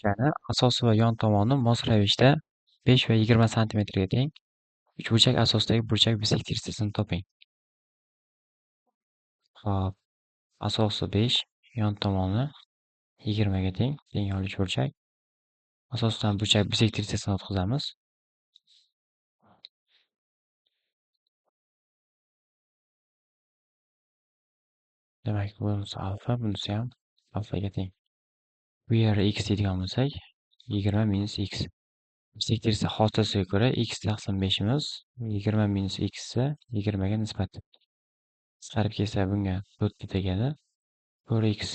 burchakni asosi va yon tomoni mos ravishda 5 va 20 santimetrga teng. Uchburchak asosidagi burchak bisektriysasini toping. Hop, asosi 5, yon tomoni 20 ga teng uchburchak. Asosidan burchak bisektriysasini o'tkazamiz. Demak, bunisi alfa, bunisi ham alfaga teng. Bu yerga x deydigan bo'lsak, 20 minus x. Bisektrisa xossasiga ko'ra x taqsim 5imiz 20 minus x esa 20 ga nisbat. Chiqarib kelsa bunga 4 tegadi. 4x